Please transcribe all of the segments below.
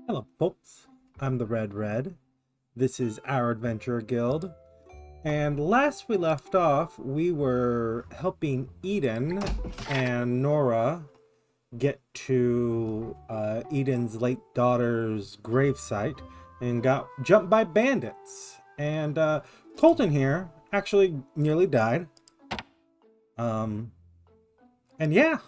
Hello, folks. I'm the Red Red. This is our Adventure Guild. And last we left off, we were helping Eden and Nora get to Eden's late daughter's gravesite and got jumped by bandits. And Colton here actually nearly died. Um, and yeah,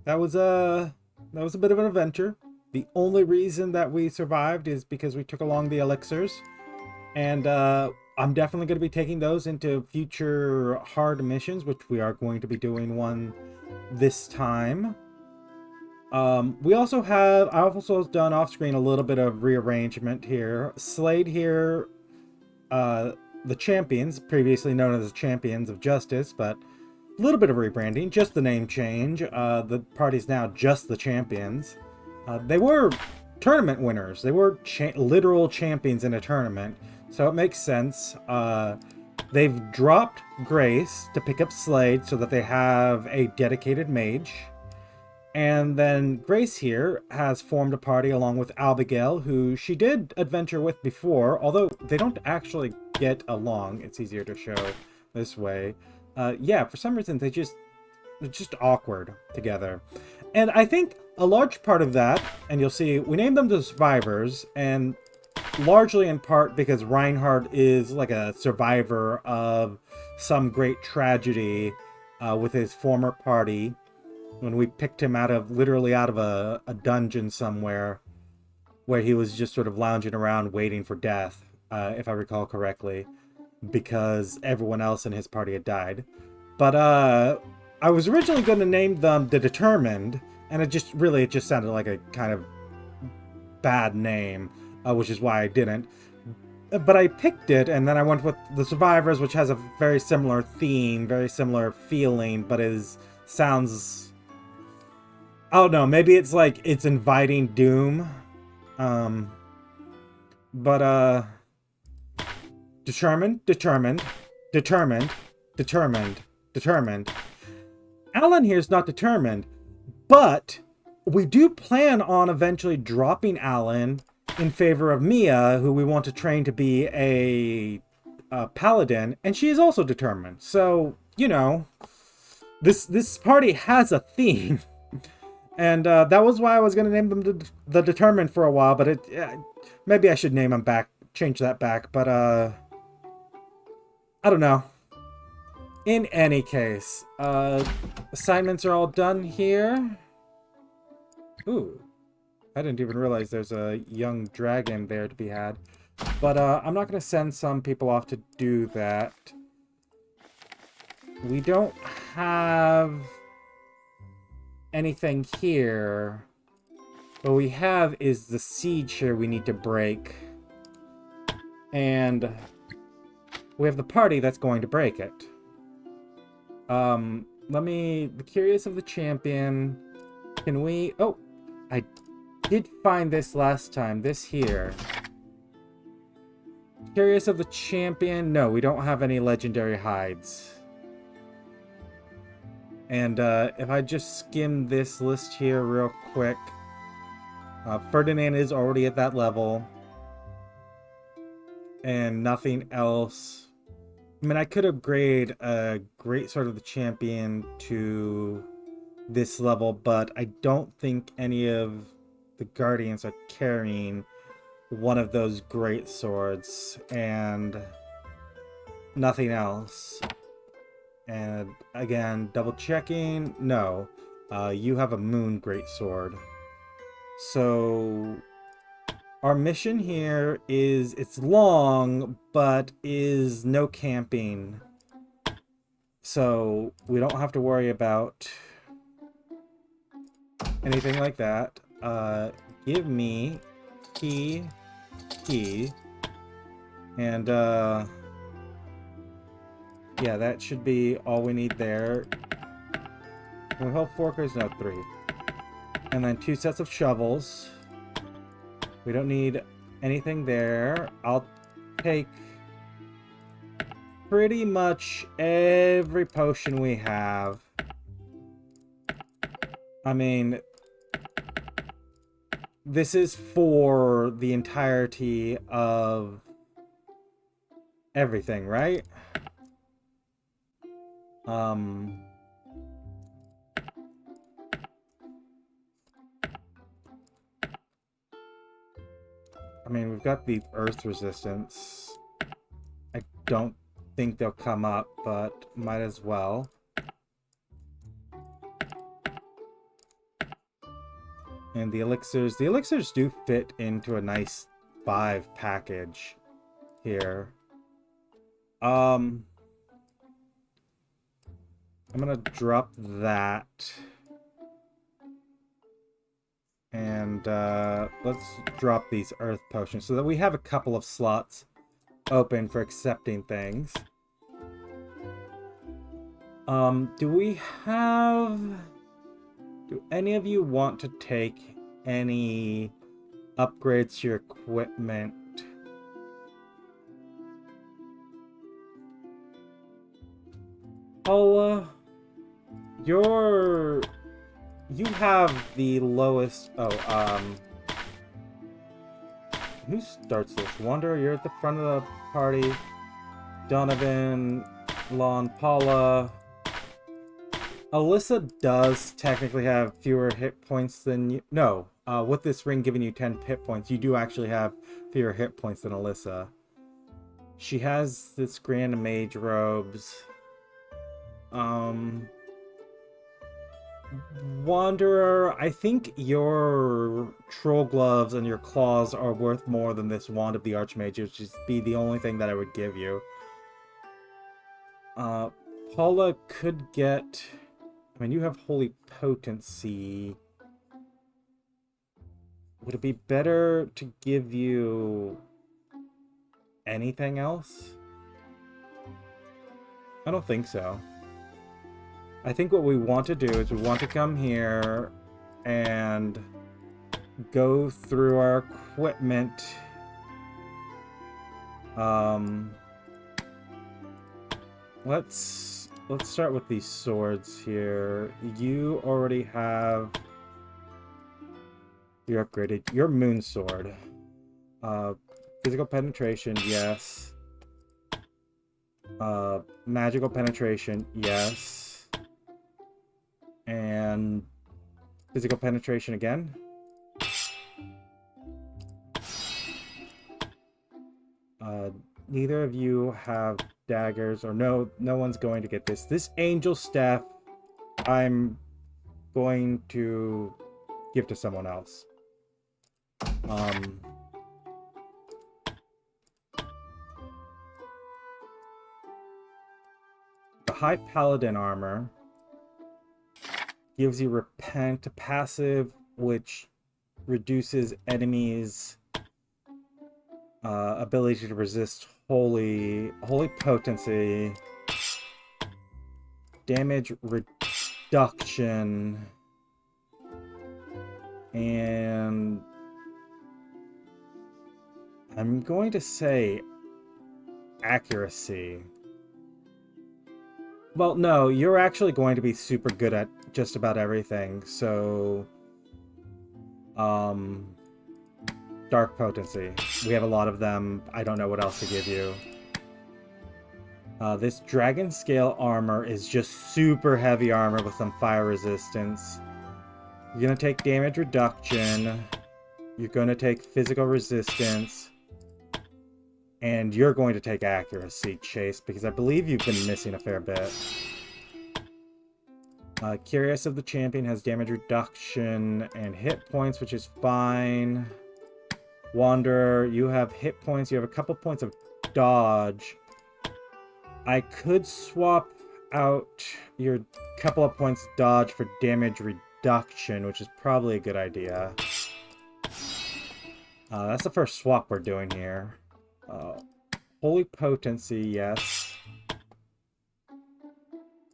that was a bit of an adventure. The only reason that we survived is because we took along the elixirs. And I'm definitely going to be taking those into future hard missions, which we are going to be doing one this time. I've also done off screen a little bit of rearrangement here. Slade here, the champions, previously known as the Champions of Justice, but a little bit of rebranding, just the name change. The party's now just the Champions. They were tournament winners. They were literal champions in a tournament, so it makes sense. They've dropped Grace to pick up Slade so that they have a dedicated mage. And then Grace here has formed a party along with Abigail, who she did adventure with before, although they don't actually get along. It's easier to show this way. Yeah, for some reason they're just awkward together. And I think a large part of that, and you'll see, we named them the Survivors, and largely in part because Reinhardt is like a survivor of some great tragedy with his former party when we picked him literally out of a dungeon somewhere where he was just sort of lounging around waiting for death, if I recall correctly, because everyone else in his party had died. But I was originally going to name them the Determined, and it just sounded like a kind of bad name, which is why I didn't. But I picked it, and then I went with the Survivors, which has a very similar theme, very similar feeling, but sounds, I don't know, maybe it's like it's inviting doom. But determined. Alan here's not determined, but we do plan on eventually dropping Alan in favor of Mia, who we want to train to be a paladin, and she is also determined. So, you know, this party has a theme. And that was why I was going to name them the Determined for a while, but maybe I should name them back, change that back, but I don't know. In any case, assignments are all done here. Ooh, I didn't even realize there's a young dragon there to be had. But I'm not going to send some people off to do that. We don't have anything here. What we have is the siege here we need to break. And we have the party that's going to break it. The Curious of the Champion. Can we... Oh, I did find this last time. This here. Curious of the Champion. No, we don't have any legendary hides. And if I just skim this list here real quick. Ferdinand is already at that level. And nothing else. I mean, I could upgrade a Great Sword of the Champion to this level, but I don't think any of the Guardians are carrying one of those Great Swords, and nothing else. And again, double checking. No, you have a Moon Great Sword. So our mission here is, it's long, but is no camping. So we don't have to worry about anything like that. Give me key. And yeah, that should be all we need there. We help forkers? No, 3. And then 2 sets of shovels. We don't need anything there. I'll take pretty much every potion we have. I mean, this is for the entirety of everything, right? I mean, we've got the earth resistance. I don't think they'll come up, but might as well. And the elixirs do fit into a nice 5 package here. I'm gonna drop that. And let's drop these earth potions so that we have a couple of slots open for accepting things. Do any of you want to take any upgrades to your equipment? Paula, you have the lowest... who starts this? Wanderer, you're at the front of the party. Donovan, Lon, Paula. Alyssa does technically have fewer hit points than you. No, with this ring giving you 10 hit points, you do actually have fewer hit points than Alyssa. She has this grand mage robes. Wanderer, I think your troll gloves and your claws are worth more than this wand of the Archmage, which is be the only thing that I would give you. Paula could get... I mean, you have Holy Potency. Would it be better to give you anything else? I don't think so. I think what we want to do is we want to come here and go through our equipment. Let's start with these swords here. You already have... You're upgraded. Your moon sword. Physical penetration, yes. Magical penetration, yes. And physical penetration again. Neither of you have daggers, or no one's going to get this. This angel staff, I'm going to give to someone else. The high paladin armor gives you repent passive, which reduces enemies' ability to resist holy potency, damage reduction, and I'm going to say accuracy. Well, no, you're actually going to be super good at just about everything, so... Dark potency. We have a lot of them. I don't know what else to give you. This dragon scale armor is just super heavy armor with some fire resistance. You're gonna take damage reduction. You're gonna take physical resistance. And you're going to take accuracy, Chase, because I believe you've been missing a fair bit. Curious of the Champion has damage reduction and hit points, which is fine. Wanderer, you have hit points. You have a couple points of dodge. I could swap out your couple of points dodge for damage reduction, which is probably a good idea. That's the first swap we're doing here. Holy Potency, yes.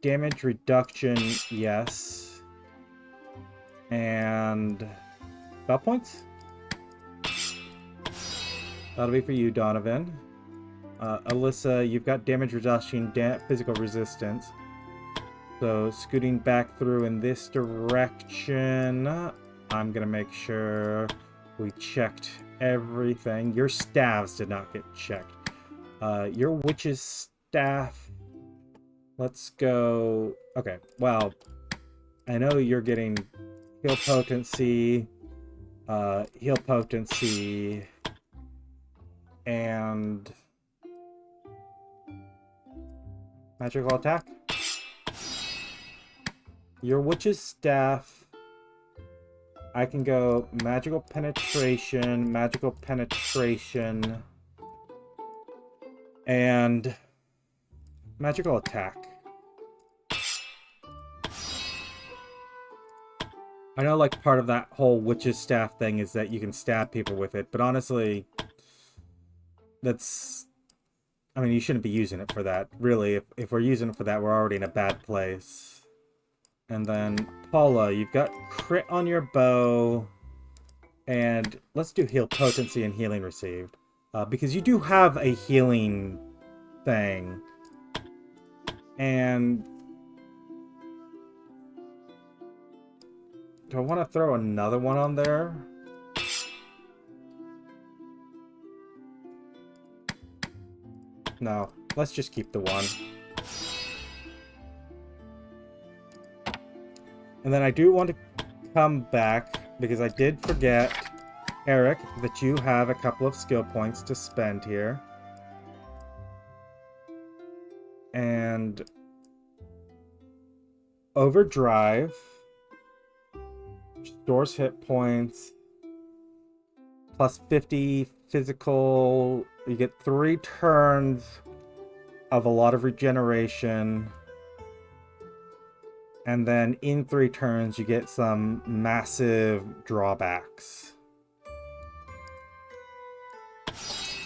Damage reduction, yes. And... spell points? That'll be for you, Donovan. Alyssa, you've got damage reduction, physical resistance. So, scooting back through in this direction, I'm gonna make sure We checked everything. Your staves did not get checked. Your witch's staff. Let's go. Okay, well, I know you're getting heal potency, and magical attack. Your witch's staff, I can go magical penetration, and magical attack. I know, like, part of that whole witch's staff thing is that you can stab people with it, but honestly, that's... I mean, you shouldn't be using it for that. Really, if we're using it for that, we're already in a bad place. And then, Paula, you've got crit on your bow, and let's do heal potency and healing received. Because you do have a healing thing. And... do I want to throw another one on there? No, let's just keep the one. And then I do want to come back, because I did forget, Eric, that you have a couple of skill points to spend here. And Overdrive stores hit points, plus 50 physical. You get 3 turns of a lot of regeneration. And then in 3 turns, you get some massive drawbacks.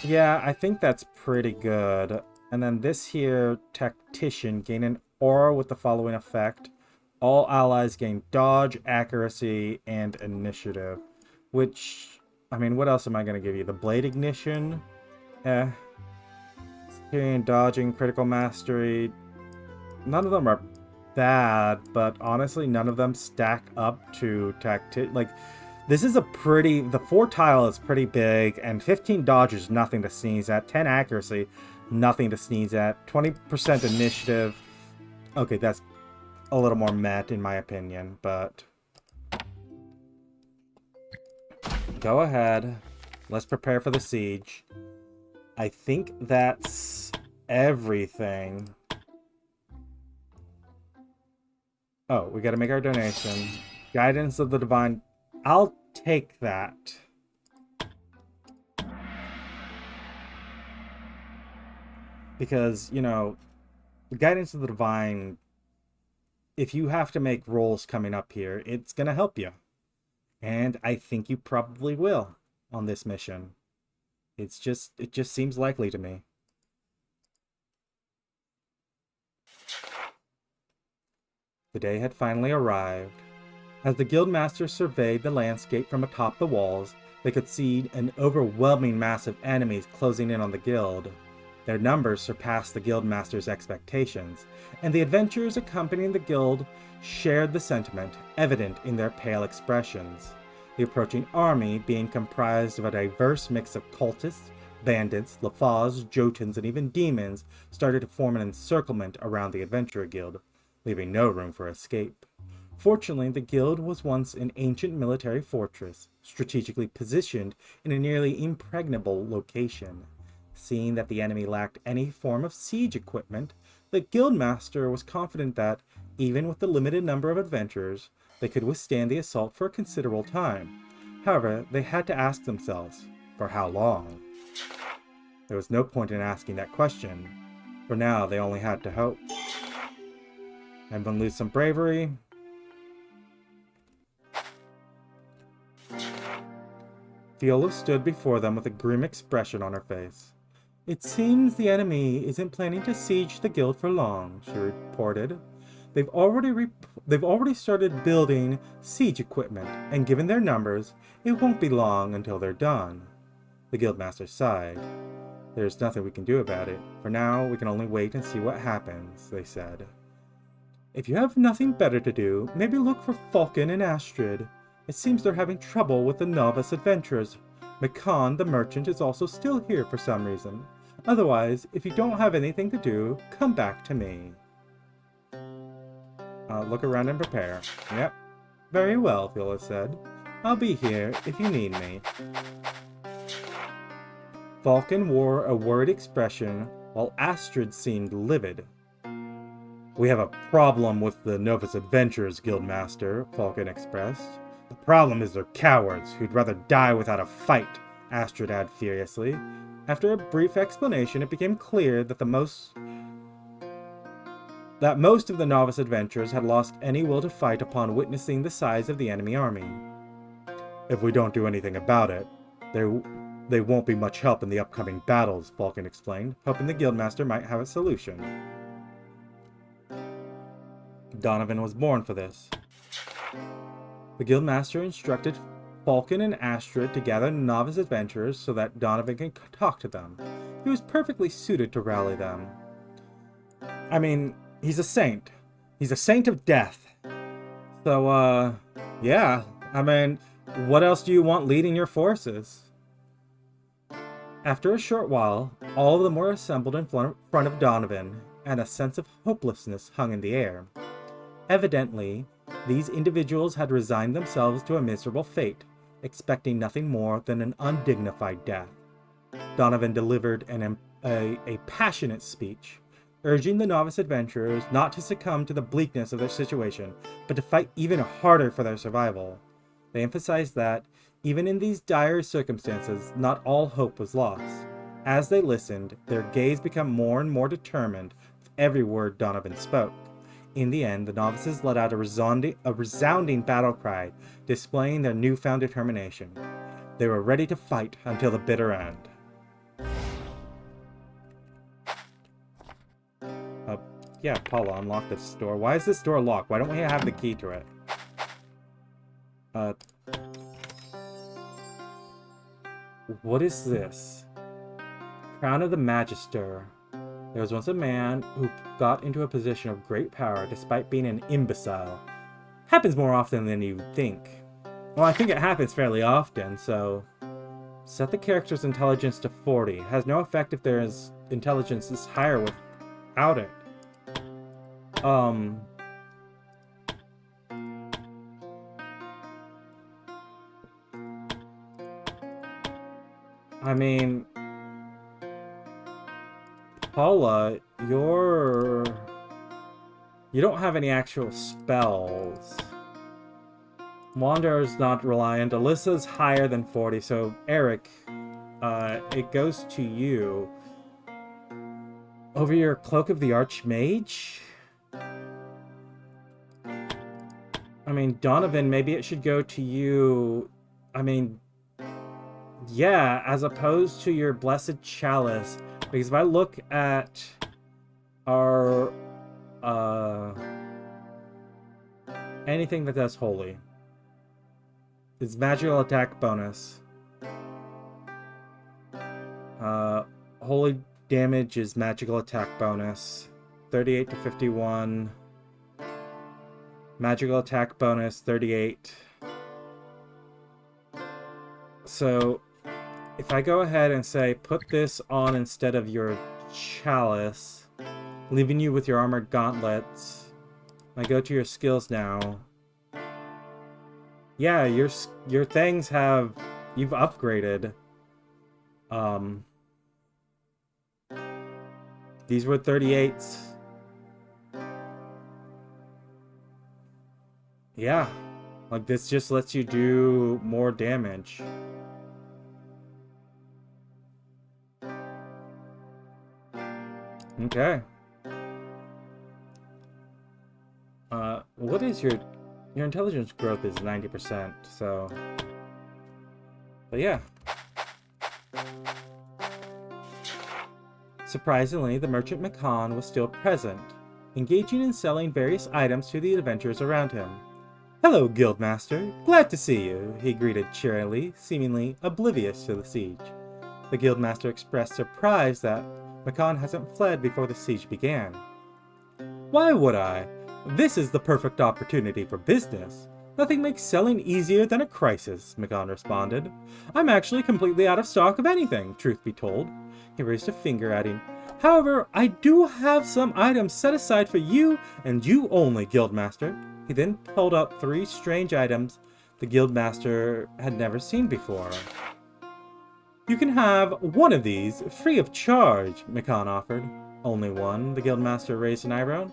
Yeah, I think that's pretty good. And then this here, Tactician, gain an aura with the following effect. All allies gain dodge, accuracy, and initiative. Which, I mean, what else am I going to give you? The Blade Ignition? Superior dodging, critical mastery. None of them are bad, but honestly, none of them stack up to like, this is a pretty... the 4 tile is pretty big, and 15 dodge is nothing to sneeze at. 10 accuracy, nothing to sneeze at. 20% initiative. Okay, that's a little more met in my opinion, but go ahead. Let's prepare for the siege. I think that's everything. Oh, we gotta make our donation. Guidance of the Divine. I'll take that. Because, you know, the Guidance of the Divine, if you have to make rolls coming up here, it's gonna help you. And I think you probably will on this mission. It just seems likely to me. The day had finally arrived. As the guildmasters surveyed the landscape from atop the walls, they could see an overwhelming mass of enemies closing in on the guild. Their numbers surpassed the guildmasters' expectations, and the adventurers accompanying the guild shared the sentiment, evident in their pale expressions. The approaching army, being comprised of a diverse mix of cultists, bandits, Lafaz, Jotuns, and even demons, started to form an encirclement around the Adventurer Guild, leaving no room for escape. Fortunately, the guild was once an ancient military fortress, strategically positioned in a nearly impregnable location. Seeing that the enemy lacked any form of siege equipment, the guildmaster was confident that, even with the limited number of adventurers, they could withstand the assault for a considerable time. However, they had to ask themselves, for how long? There was no point in asking that question. For now, they only had to hope. Everyone lose some bravery. Fiola stood before them with a grim expression on her face. "It seems the enemy isn't planning to siege the guild for long," she reported. They've already started building siege equipment, and given their numbers, it won't be long until they're done." The guildmaster sighed. "There's nothing we can do about it. For now, we can only wait and see what happens," they said. "If you have nothing better to do, maybe look for Falcon and Astrid. It seems they're having trouble with the novice adventurers. Makan, the merchant, is also still here for some reason. Otherwise, if you don't have anything to do, come back to me. Look around and prepare. Yep. Very well, Fila said. I'll be here if you need me. Falcon wore a worried expression, while Astrid seemed livid. We have a problem with the Novice Adventurers, Guildmaster, Falcon expressed. The problem is they're cowards who'd rather die without a fight, Astrid added furiously. After a brief explanation, it became clear that most of the novice adventurers had lost any will to fight upon witnessing the size of the enemy army. If we don't do anything about it, they won't be much help in the upcoming battles, Falcon explained, hoping the Guildmaster might have a solution. Donovan was born for this. The Guildmaster instructed Falcon and Astrid to gather novice adventurers so that Donovan can talk to them. He was perfectly suited to rally them. I mean, he's a saint. He's a saint of death. So, yeah. I mean, what else do you want leading your forces? After a short while, all of them were assembled in front of Donovan, and a sense of hopelessness hung in the air. Evidently, these individuals had resigned themselves to a miserable fate, expecting nothing more than an undignified death. Donovan delivered a passionate speech, urging the novice adventurers not to succumb to the bleakness of their situation, but to fight even harder for their survival. They emphasized that, even in these dire circumstances, not all hope was lost. As they listened, their gaze became more and more determined with every word Donovan spoke. In the end, the novices let out a resounding battle cry, displaying their newfound determination. They were ready to fight until the bitter end. Yeah, Paula, unlock this door. Why is this door locked? Why don't we have the key to it? What is this? Crown of the Magister. There was once a man who got into a position of great power despite being an imbecile. Happens more often than you think. Well, I think it happens fairly often, so... Set the character's intelligence to 40. Has no effect if their intelligence is higher without it. I mean... Paula, you don't have any actual spells. Wanderer's not reliant. Alyssa's higher than 40, so Eric, it goes to you. Over your Cloak of the Archmage? I mean, Donovan, maybe it should go to you. I mean, yeah, as opposed to your Blessed Chalice. Because if I look at our, anything that does holy, it's magical attack bonus. Holy damage is magical attack bonus, 38 to 51. Magical attack bonus, 38. So... if I go ahead and say, put this on instead of your chalice, leaving you with your armored gauntlets, I go to your skills now. Yeah, your things have, you've upgraded. These were 38s. Yeah, like this just lets you do more damage. Okay. What is your intelligence growth is 90%, so... But yeah. Surprisingly, the merchant Makan was still present, engaging in selling various items to the adventurers around him. "Hello, Guildmaster. Glad to see you," he greeted cheerily, seemingly oblivious to the siege. The Guildmaster expressed surprise that Makan hasn't fled before the siege began. "Why would I? This is the perfect opportunity for business. Nothing makes selling easier than a crisis, Makan responded. I'm actually completely out of stock of anything, truth be told. He raised a finger at him. However, I do have some items set aside for you and you only, Guildmaster. He then pulled out 3 strange items the Guildmaster had never seen before. You can have one of these free of charge, Makan offered. Only one? The Guildmaster raised an eyebrow.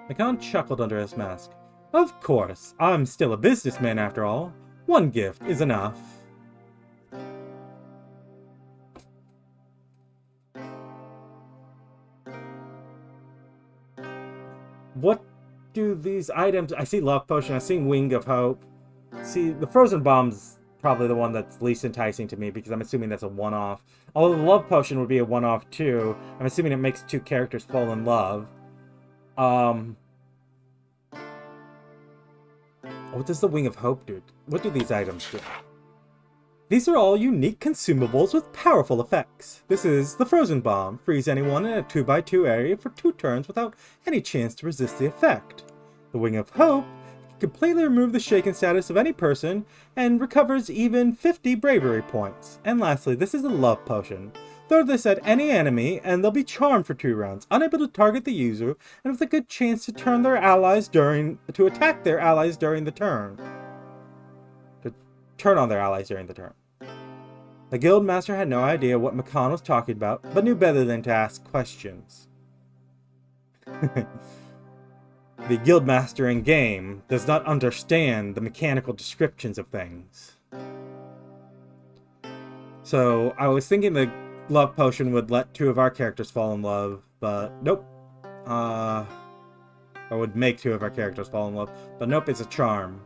Makan chuckled under his mask. Of course, I'm still a businessman after all. One gift is enough. What do these items... I see Love Potion, I see Wing of Hope. See, the Frozen Bomb's probably the one that's least enticing to me because I'm assuming that's a one-off. Although the Love Potion would be a one-off too. I'm assuming it makes 2 characters fall in love. What does the Wing of Hope do? What do these items do? These are all unique consumables with powerful effects. This is the Frozen Bomb. Freeze anyone in a 2x2 area for 2 turns without any chance to resist the effect. The Wing of Hope can completely remove the shaken status of any person and recovers even 50 bravery points. And lastly, this is a Love Potion. Throw this at any enemy and they'll be charmed for 2 rounds, unable to target the user, and with a good chance to attack their allies during the turn. To turn on their allies during the turn. The Guildmaster had no idea what Makan was talking about, but knew better than to ask questions. The Guildmaster in game does not understand the mechanical descriptions of things. So I was thinking the Love Potion would let 2 of our characters fall in love, but nope. Or would make 2 of our characters fall in love, but nope, it's a charm.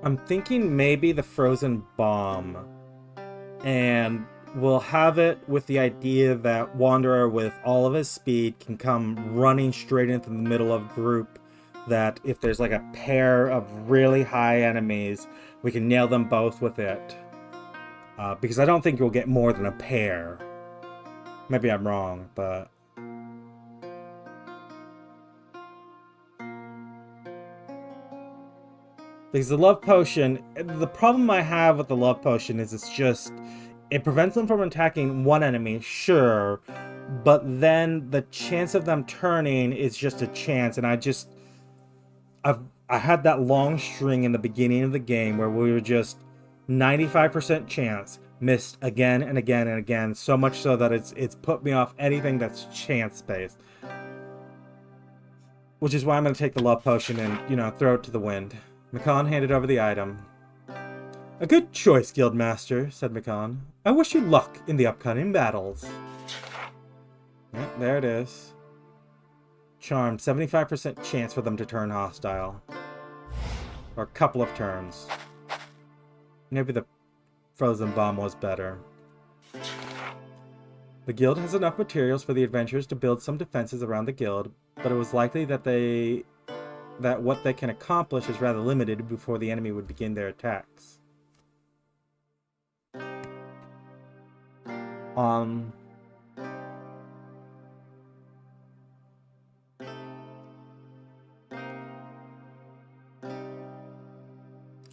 I'm thinking maybe the Frozen Bomb. And we'll have it with the idea that Wanderer, with all of his speed, can come running straight into the middle of group. That if there's like a pair of really high enemies, we can nail them both with it. Because I don't think you'll get more than a pair. Maybe I'm wrong, but... Because the Love Potion, the problem I have with the Love Potion is it's just... It prevents them from attacking one enemy, sure, but then the chance of them turning is just a chance, and I had that long string in the beginning of the game where we were just 95% chance, missed again and again and again, so much so that it's put me off anything that's chance-based. Which is why I'm going to take the Love Potion and, throw it to the wind. Makan handed over the item. A good choice, Guildmaster, said Makan. I wish you luck in the upcoming battles. Yep, there it is. Charm, 75% chance for them to turn hostile. Or a couple of turns. Maybe the Frozen Bomb was better. The guild has enough materials for the adventurers to build some defenses around the guild, but it was likely that what they can accomplish is rather limited before the enemy would begin their attacks. I'm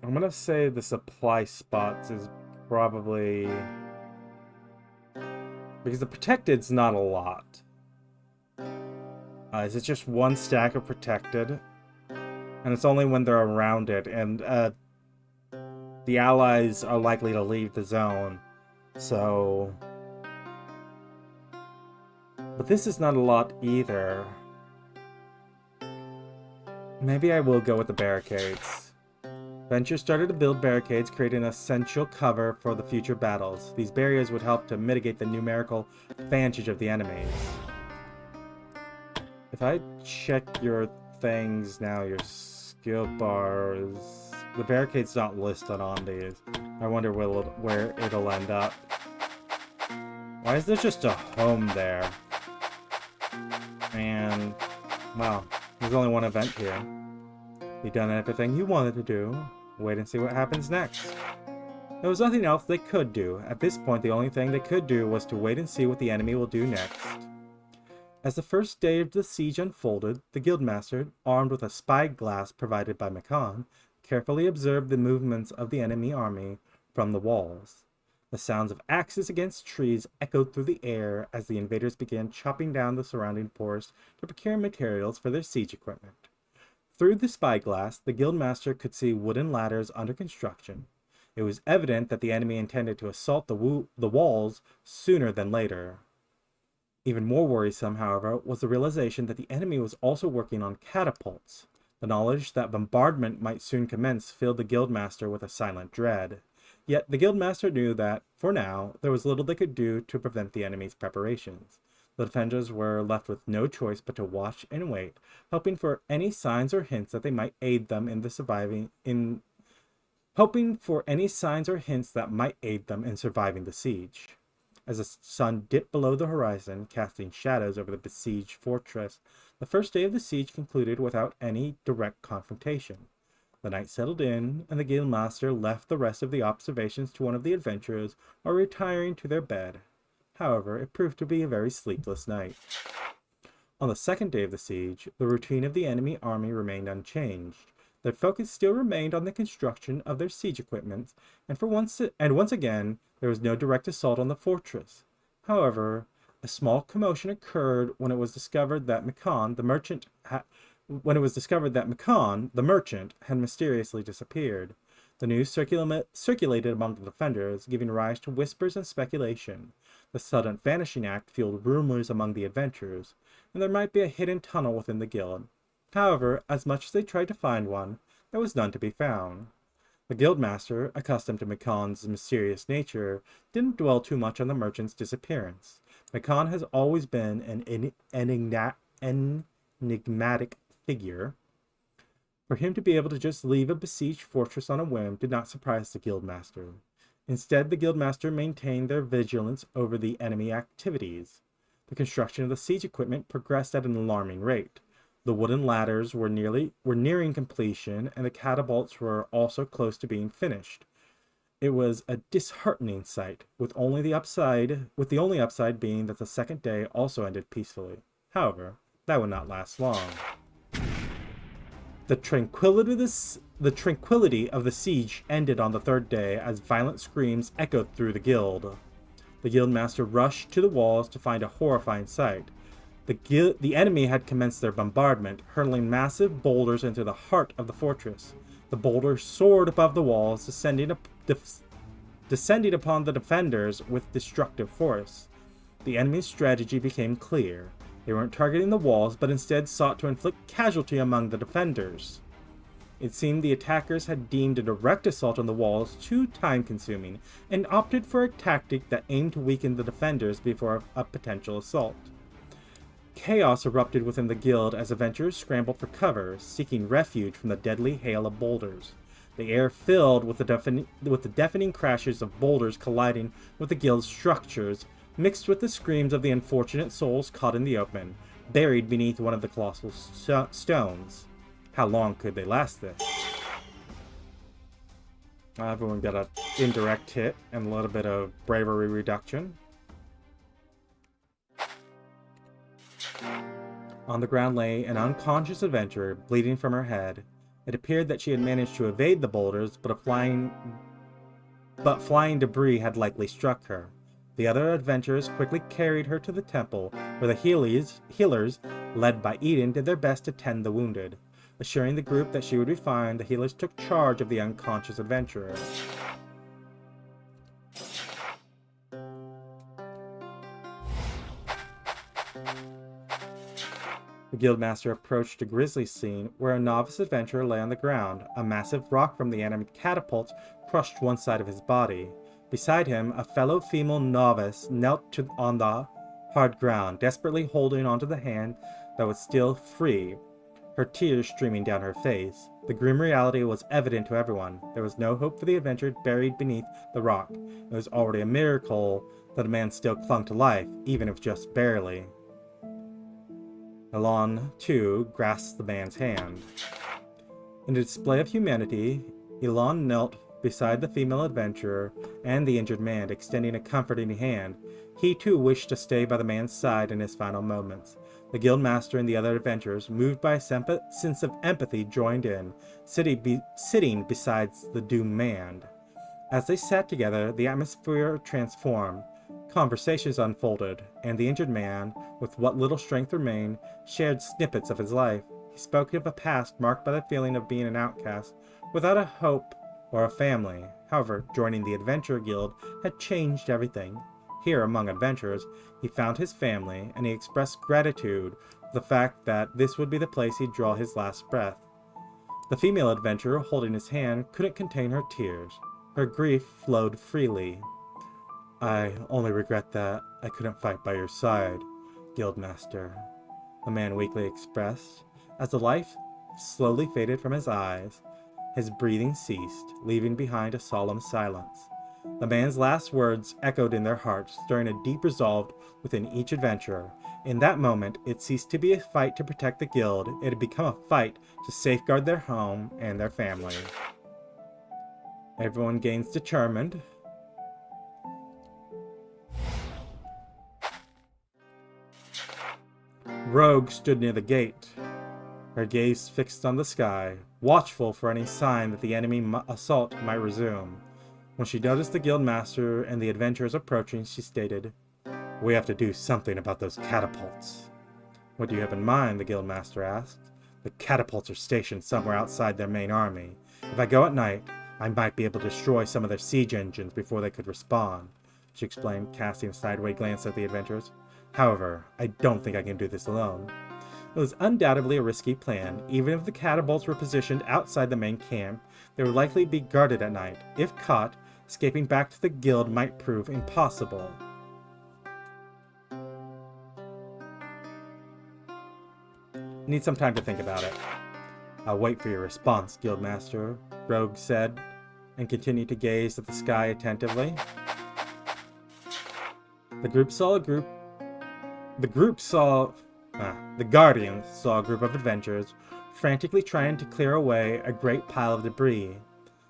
gonna say the supply spots is probably... Because the protected's not a lot. Is it just 1 stack of protected? And it's only when they're around it, and the allies are likely to leave the zone. So... But this is not a lot either. Maybe I will go with the barricades. Venture started to build barricades, creating an essential cover for the future battles. These barriers would help to mitigate the numerical advantage of the enemies. If I check your things now, your skill bars... The barricade's not listed on these. I wonder where it'll end up. Why is there just a home there? And, well, there's only one event here. You've done everything you wanted to do. Wait and see what happens next. There was nothing else they could do. At this point, the only thing they could do was to wait and see what the enemy will do next. As the first day of the siege unfolded, the Guildmaster, armed with a spyglass provided by Makan, carefully observed the movements of the enemy army from the walls. The sounds of axes against trees echoed through the air as the invaders began chopping down the surrounding forest to procure materials for their siege equipment. Through the spyglass, the Guildmaster could see wooden ladders under construction. It was evident that the enemy intended to assault the walls sooner than later. Even more worrisome, however, was the realization that the enemy was also working on catapults. The knowledge that bombardment might soon commence filled the Guildmaster with a silent dread. Yet the Guildmaster knew that, for now, there was little they could do to prevent the enemy's preparations. The defenders were left with no choice but to watch and wait, hoping for any signs or hints that might aid them in surviving the siege. As the sun dipped below the horizon, casting shadows over the besieged fortress, the first day of the siege concluded without any direct confrontation. The night settled in, and the Guildmaster left the rest of the observations to one of the adventurers while retiring to their bed. However, it proved to be a very sleepless night. On the second day of the siege, the routine of the enemy army remained unchanged. Their focus still remained on the construction of their siege equipment, and once again, there was no direct assault on the fortress. However, a small commotion occurred when it was discovered that Makan, the merchant, had mysteriously disappeared. The news circulated among the defenders, giving rise to whispers and speculation. The sudden vanishing act fueled rumors among the adventurers, and there might be a hidden tunnel within the guild. However, as much as they tried to find one, there was none to be found. The Guildmaster, accustomed to Makan's mysterious nature, didn't dwell too much on the merchant's disappearance. Makan has always been an enigmatic figure. For him to be able to just leave a besieged fortress on a whim did not surprise the Guildmaster. Instead, the Guildmaster maintained their vigilance over the enemy activities. The construction of the siege equipment progressed at an alarming rate. The wooden ladders were nearing completion, and the catapults were also close to being finished. It was a disheartening sight, with the only upside being that the second day also ended peacefully. However, that would not last long. The tranquility of the siege ended on the third day as violent screams echoed through the guild. The Guildmaster rushed to the walls to find a horrifying sight. The enemy had commenced their bombardment, hurling massive boulders into the heart of the fortress. The boulders soared above the walls, descending upon the defenders with destructive force. The enemy's strategy became clear. They weren't targeting the walls, but instead sought to inflict casualty among the defenders. It seemed the attackers had deemed a direct assault on the walls too time-consuming, and opted for a tactic that aimed to weaken the defenders before a potential assault. Chaos erupted within the guild as adventurers scrambled for cover, seeking refuge from the deadly hail of boulders. The air filled with the deafening crashes of boulders colliding with the guild's structures, mixed with the screams of the unfortunate souls caught in the open, buried beneath one of the colossal stones. How long could they last this? Everyone got an indirect hit and a little bit of bravery reduction. On the ground lay an unconscious adventurer, bleeding from her head. It appeared that she had managed to evade the boulders, but flying debris had likely struck her. The other adventurers quickly carried her to the temple, where the healers, led by Eden, did their best to tend the wounded. Assuring the group that she would be fine, the healers took charge of the unconscious adventurer. The Guildmaster approached a grisly scene where a novice adventurer lay on the ground. A massive rock from the enemy catapult crushed one side of his body. Beside him, a fellow female novice knelt on the hard ground, desperately holding onto the hand that was still free, her tears streaming down her face. The grim reality was evident to everyone. There was no hope for the adventurer buried beneath the rock. It was already a miracle that a man still clung to life, even if just barely. Elon, too, grasped the man's hand. In a display of humanity, Elon knelt beside the female adventurer and the injured man, extending a comforting hand. He too wished to stay by the man's side in his final moments. The guildmaster and the other adventurers, moved by a sense of empathy, joined in, sitting beside the doomed man. As they sat together, the atmosphere transformed. Conversations unfolded, and the injured man, with what little strength remained, shared snippets of his life. He spoke of a past marked by the feeling of being an outcast, without a hope or a family. However, joining the Adventurer Guild had changed everything. Here, among adventurers, he found his family, and he expressed gratitude for the fact that this would be the place he'd draw his last breath. The female adventurer, holding his hand, couldn't contain her tears. Her grief flowed freely. "I only regret that I couldn't fight by your side, Guildmaster," the man weakly expressed. As the life slowly faded from his eyes, his breathing ceased, leaving behind a solemn silence. The man's last words echoed in their hearts, stirring a deep resolve within each adventurer. In that moment, it ceased to be a fight to protect the guild. It had become a fight to safeguard their home and their family. Everyone gains determined. Rogue stood near the gate, her gaze fixed on the sky, watchful for any sign that the enemy assault might resume. When she noticed the guildmaster and the adventurers approaching, she stated, "We have to do something about those catapults." "What do you have in mind?" the guildmaster asked. "The catapults are stationed somewhere outside their main army. If I go at night, I might be able to destroy some of their siege engines before they could respond," she explained, casting a sideways glance at the adventurers. "However, I don't think I can do this alone." It was undoubtedly a risky plan. Even if the catapults were positioned outside the main camp, they would likely be guarded at night. If caught, escaping back to the guild might prove impossible. "Need some time to think about it." "I'll wait for your response, Guildmaster," Rogue said, and continued to gaze at the sky attentively. The Guardians saw a group of adventurers frantically trying to clear away a great pile of debris.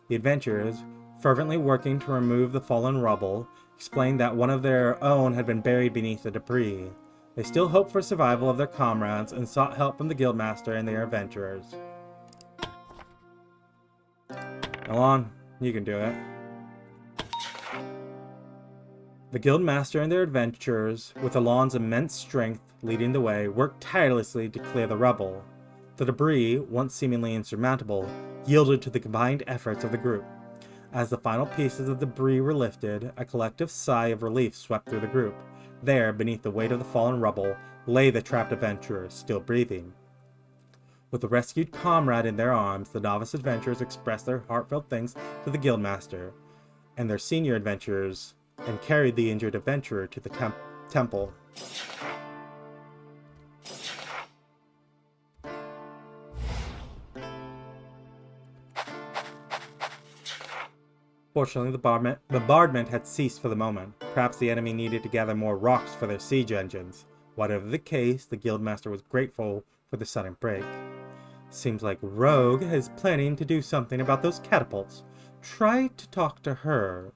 The adventurers, fervently working to remove the fallen rubble, explained that one of their own had been buried beneath the debris. They still hoped for survival of their comrades and sought help from the guildmaster and their adventurers. "Go on, you can do it." The guildmaster and their adventurers, with Alon's immense strength leading the way, worked tirelessly to clear the rubble. The debris, once seemingly insurmountable, yielded to the combined efforts of the group. As the final pieces of debris were lifted, a collective sigh of relief swept through the group. There, beneath the weight of the fallen rubble, lay the trapped adventurers, still breathing. With the rescued comrade in their arms, the novice adventurers expressed their heartfelt thanks to the guildmaster and their senior adventurers, and carried the injured adventurer to the temple. Fortunately, the bombardment had ceased for the moment. Perhaps the enemy needed to gather more rocks for their siege engines. Whatever the case, the guildmaster was grateful for the sudden break. "Seems like Rogue is planning to do something about those catapults. Try to talk to her,"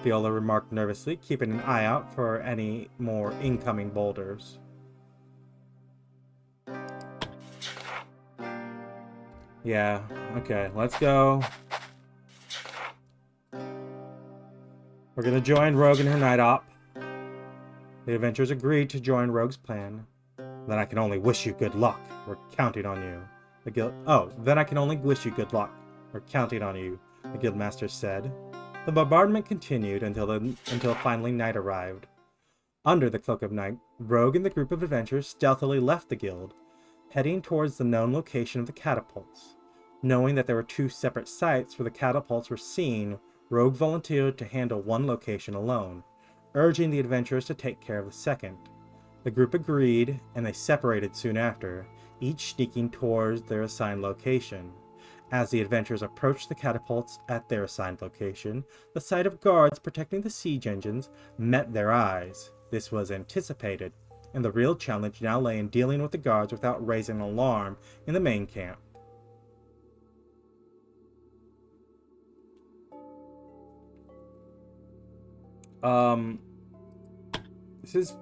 Viola remarked nervously, keeping an eye out for any more incoming boulders. "Yeah, okay, let's go. We're gonna join Rogue in her night op." The adventurers agreed to join Rogue's plan. "Then I can only wish you good luck. We're counting on you." Then I can only wish you good luck. We're counting on you, the guildmaster said. The bombardment continued until finally night arrived. Under the cloak of night, Rogue and the group of adventurers stealthily left the guild, heading towards the known location of the catapults. Knowing that there were two separate sites where the catapults were seen, Rogue volunteered to handle one location alone, urging the adventurers to take care of the second. The group agreed, and they separated soon after, each sneaking towards their assigned location. As the adventurers approached the catapults at their assigned location, the sight of guards protecting the siege engines met their eyes. This was anticipated, and the real challenge now lay in dealing with the guards without raising an alarm in the main camp. This is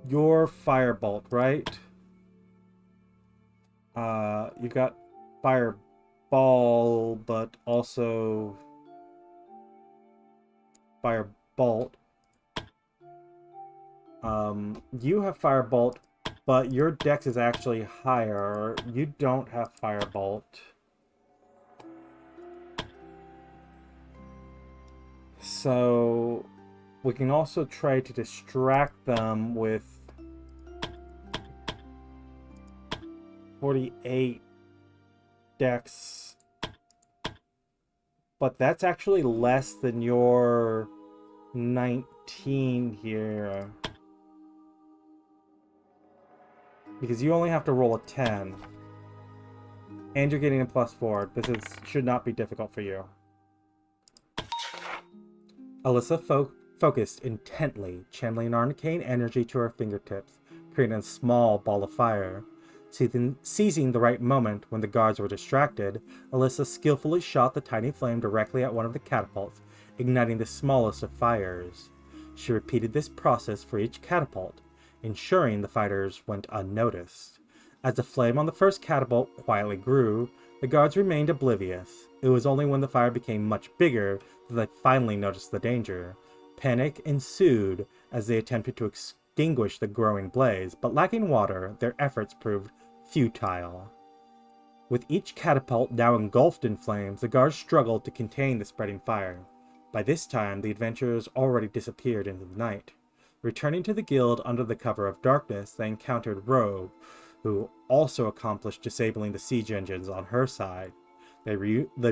your firebolt, right? You've got fireball, but also firebolt. You have firebolt, but your dex is actually higher. You don't have firebolt. So we can also try to distract them with 48 dex, but that's actually less than your 19 here, because you only have to roll a 10 and you're getting a +4. This should not be difficult for you. Alyssa focused intently, channeling arcane energy to her fingertips, creating a small ball of fire. Seizing the right moment when the guards were distracted, Alyssa skillfully shot the tiny flame directly at one of the catapults, igniting the smallest of fires. She repeated this process for each catapult, ensuring the fighters went unnoticed. As the flame on the first catapult quietly grew, the guards remained oblivious. It was only when the fire became much bigger that they finally noticed the danger. Panic ensued as they attempted to extinguish the growing blaze, but lacking water, their efforts proved futile. With each catapult now engulfed in flames, the guards struggled to contain the spreading fire. By this time, the adventurers already disappeared into the night. Returning to the guild under the cover of darkness, they encountered Rogue, who also accomplished disabling the siege engines on her side. The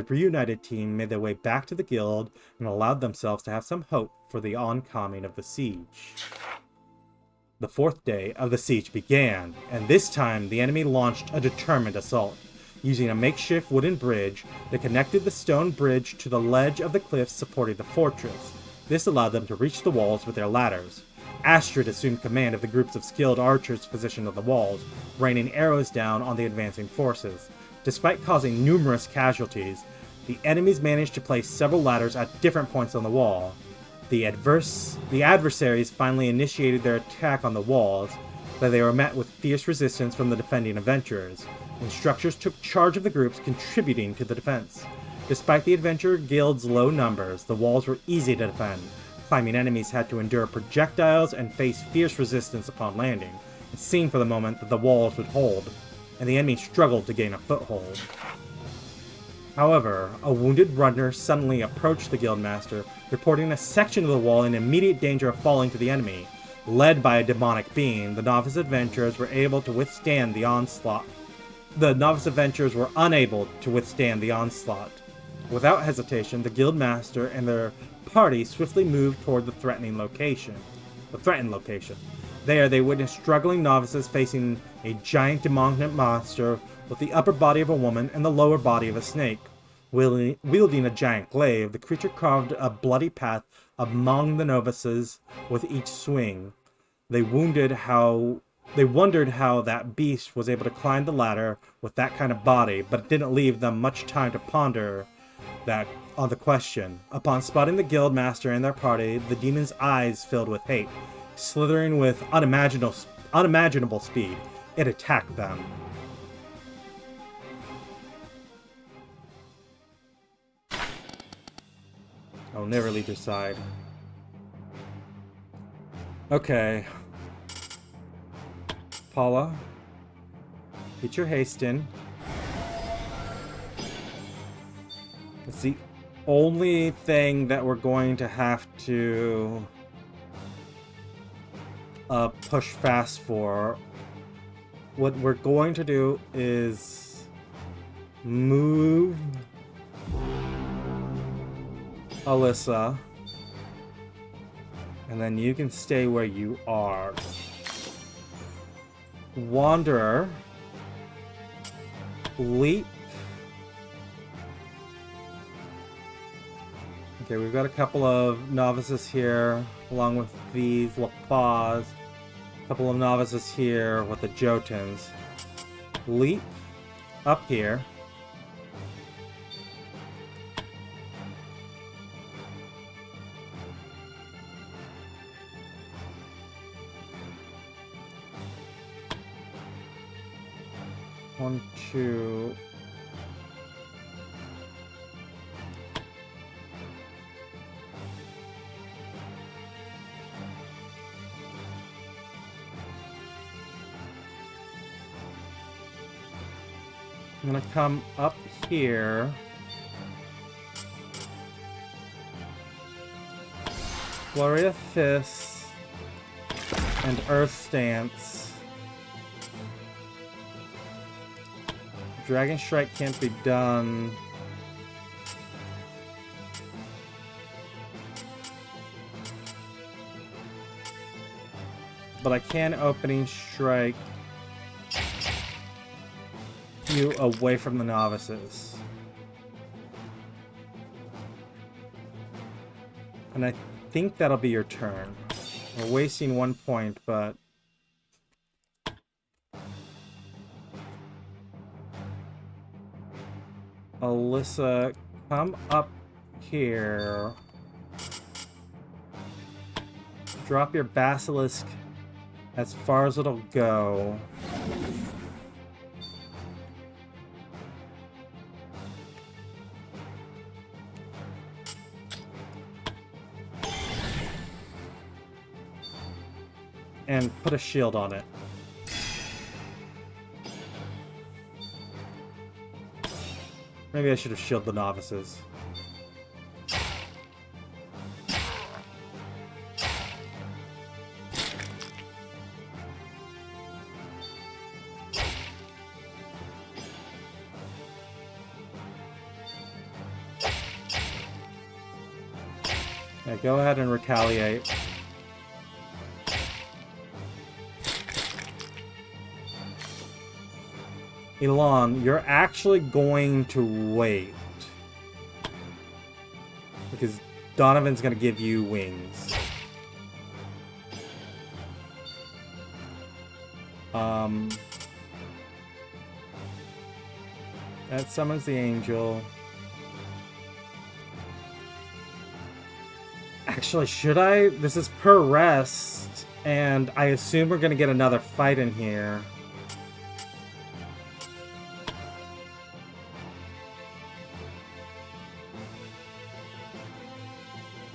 reunited team made their way back to the guild and allowed themselves to have some hope for the oncoming of the siege. The fourth day of the siege began, and this time the enemy launched a determined assault. Using a makeshift wooden bridge, they connected the stone bridge to the ledge of the cliffs supporting the fortress. This allowed them to reach the walls with their ladders. Astrid assumed command of the groups of skilled archers positioned on the walls, raining arrows down on the advancing forces. Despite causing numerous casualties, the enemies managed to place several ladders at different points on the wall. The adversaries finally initiated their attack on the walls, but they were met with fierce resistance from the defending adventurers. Instructors took charge of the groups, contributing to the defense. Despite the adventurer guild's low numbers, the walls were easy to defend. Climbing enemies had to endure projectiles and face fierce resistance upon landing. It seemed for the moment that the walls would hold, and the enemy struggled to gain a foothold. However, a wounded runner suddenly approached the guildmaster, reporting a section of the wall in immediate danger of falling to the enemy. Led by a demonic being, the novice adventurers were able to withstand the onslaught. The novice adventurers were unable to withstand the onslaught. Without hesitation, the guildmaster and their party swiftly moved toward the threatened location. There, they witnessed struggling novices facing a giant demonic monster with the upper body of a woman and the lower body of a snake. Wielding a giant glaive, the creature carved a bloody path among the novices with each swing. They wondered how that beast was able to climb the ladder with that kind of body, but it didn't leave them much time to ponder on the question. Upon spotting the guildmaster and their party, the demon's eyes filled with hate. Slithering with unimaginable speed, it attacked them. I'll never leave your side. Okay. Paula, get your haste in. It's the only thing that we're going to have to push fast for. What we're going to do is move Alyssa, and then you can stay where you are. Wanderer, leap. Okay, we've got a couple of novices here, along with these Lafaz. A couple of novices here with the Jotuns. Leap up here. 1, 2. I'm gonna come up here. Flurry of Fists and Earth Stance. Dragon Strike can't be done. But I can Opening Strike you away from the novices. And I think that'll be your turn. We're wasting 1 point, but... Alyssa, come up here. Drop your Basilisk as far as it'll go. And put a shield on it. Maybe I should have shielded the novices. Yeah, go ahead and retaliate. Elon, you're actually going to wait. Because Donovan's going to give you wings. That summons the angel. Actually, should I? This is per rest, and I assume we're going to get another fight in here.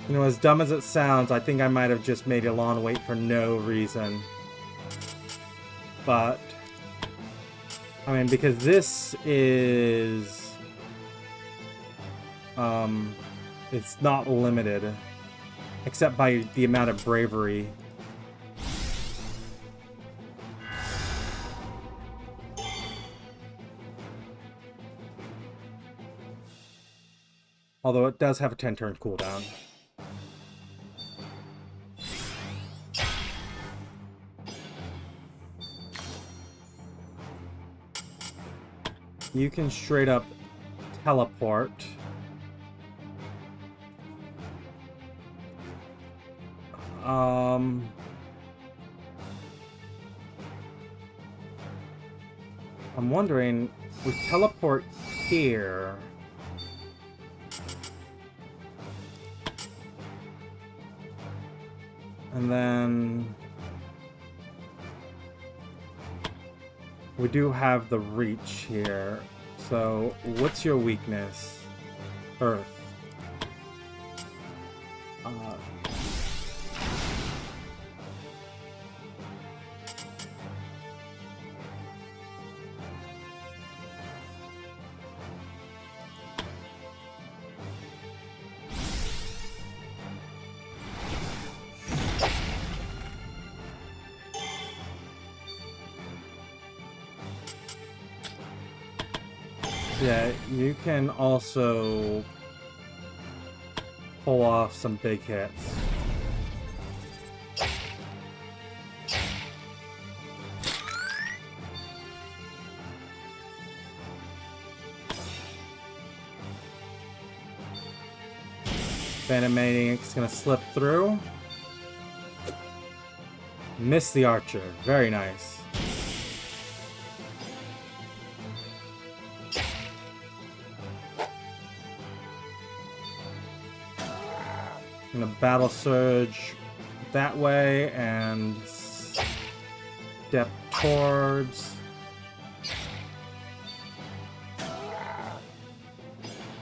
You know, as dumb as it sounds, I think I might have just made Elon wait for no reason. But, I mean, because this is... it's not limited. Except by the amount of bravery. Although it does have a 10-turn cooldown. You can straight up teleport. I'm wondering, we teleport here. And then we do have the reach here. So, what's your weakness? Earth. Yeah, you can also pull off some big hits. Phantom Maniac's gonna slip through. Miss the archer. Very nice. I'm gonna battle surge that way and step towards.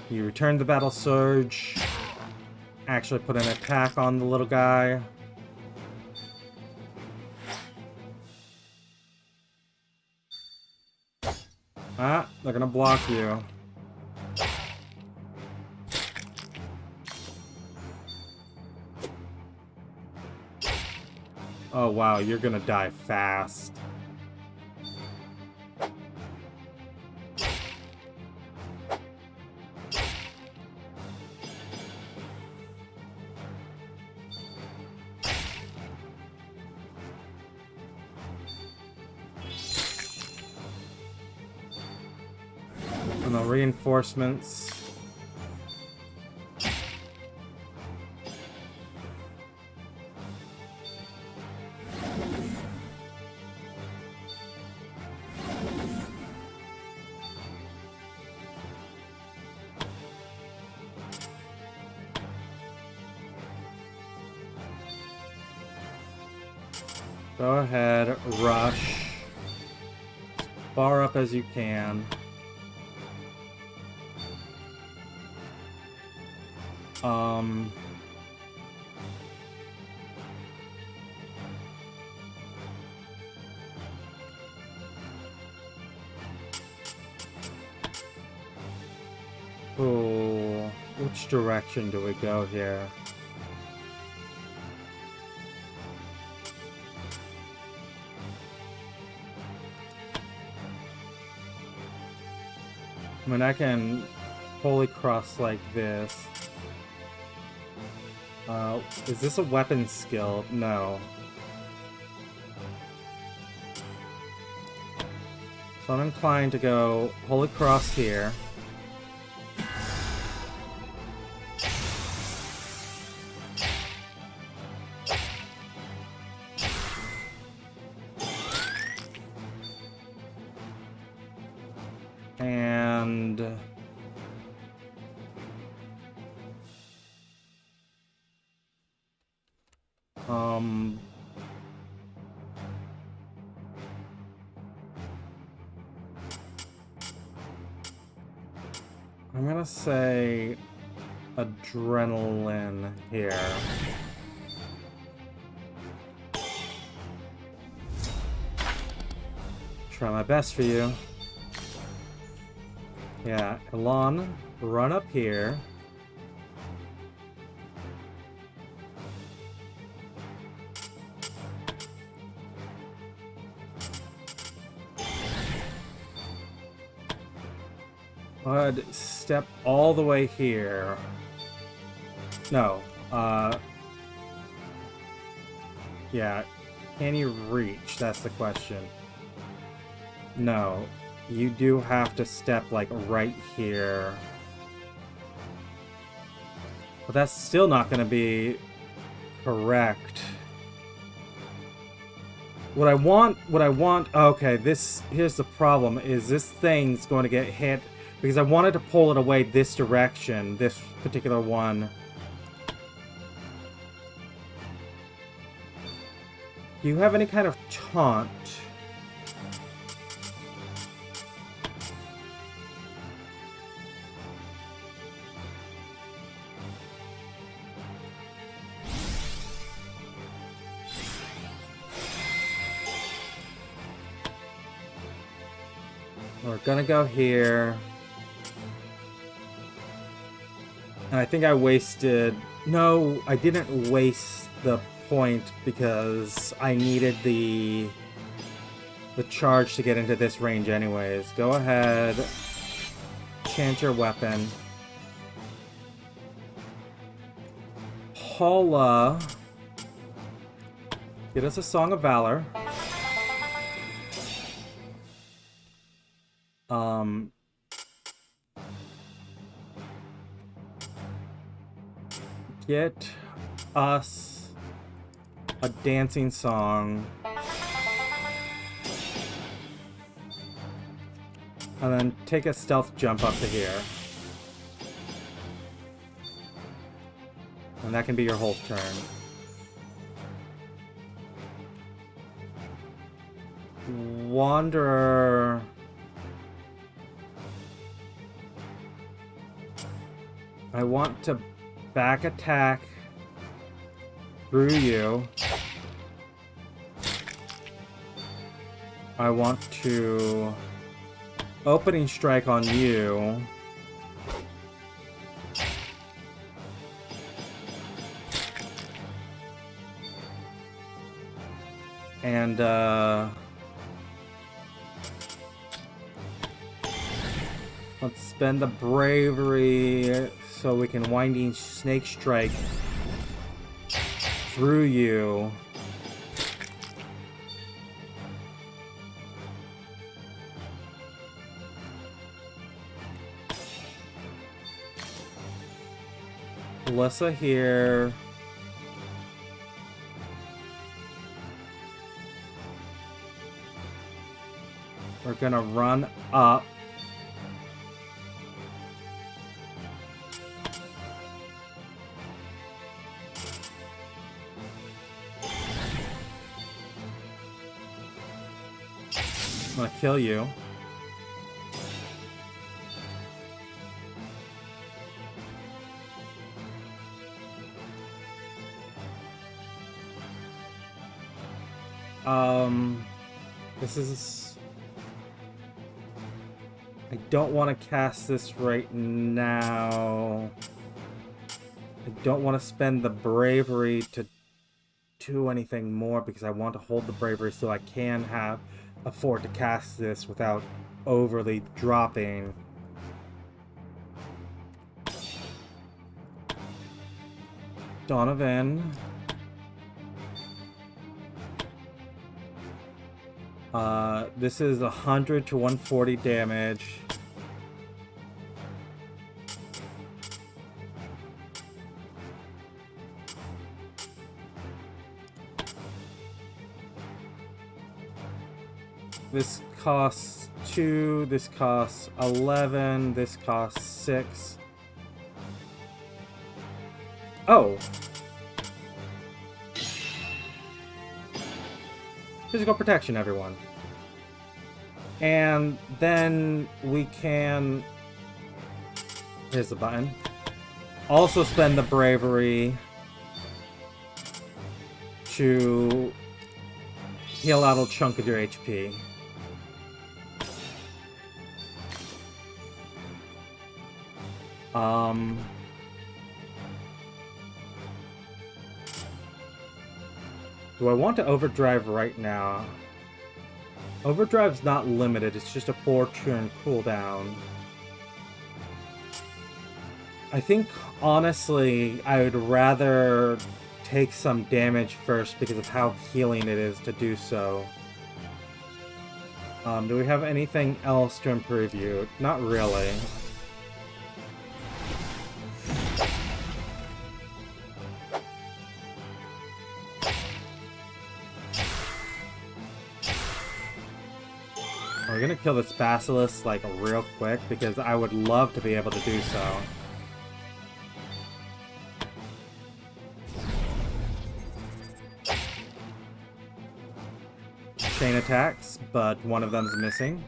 You return the Battle Surge. Actually put an attack on the little guy. Ah, they're gonna block you. Oh wow, you're gonna die fast. And the reinforcements. Go ahead, rush. As far up as you can. Oh, which direction do we go here? I mean, I can Holy Cross like this. Is this a weapon skill? No. So I'm inclined to go Holy Cross here. And I'm gonna say Adrenaline here. Try my best for you. Yeah, Elan, run up here. Bud, step all the way here. No, yeah, can you reach? That's the question. No, you do have to step, like, right here. But that's still not gonna be correct. What I want, okay, here's the problem, is this thing's going to get hit, because I wanted to pull it away this direction, this particular one. Do you have any kind of taunt? We're gonna go here. And I think I wasted... No, I didn't waste the point because I needed the charge to get into this range anyways. Go ahead. Chant your weapon. Paula. Get us a Song of Valor. Get us a dancing song. And then take a stealth jump up to here. And that can be your whole turn. Wanderer... I want to back attack through you. I want to opening strike on you. And let's spend the bravery so we can winding snake strike through you. Alyssa here. We're gonna run up. I'm gonna kill you. This is... I don't want to cast this right now. I don't want to spend the bravery to do anything more because I want to hold the bravery so I can afford to cast this without overly dropping. Donovan. This is 100 to 140 damage. This costs 2, this costs 11, this costs 6. Oh! Physical protection, everyone. And then we can... Here's the button. Also spend the bravery to heal out a chunk of your HP. Do I want to overdrive right now? Overdrive's not limited, it's just a 4-turn cooldown. I think, honestly, I would rather take some damage first because of how healing it is to do so. Do we have anything else to improve you? Not really. We're gonna kill this Basilisk, like, real quick, because I would love to be able to do so. Chain attacks, but one of them's missing.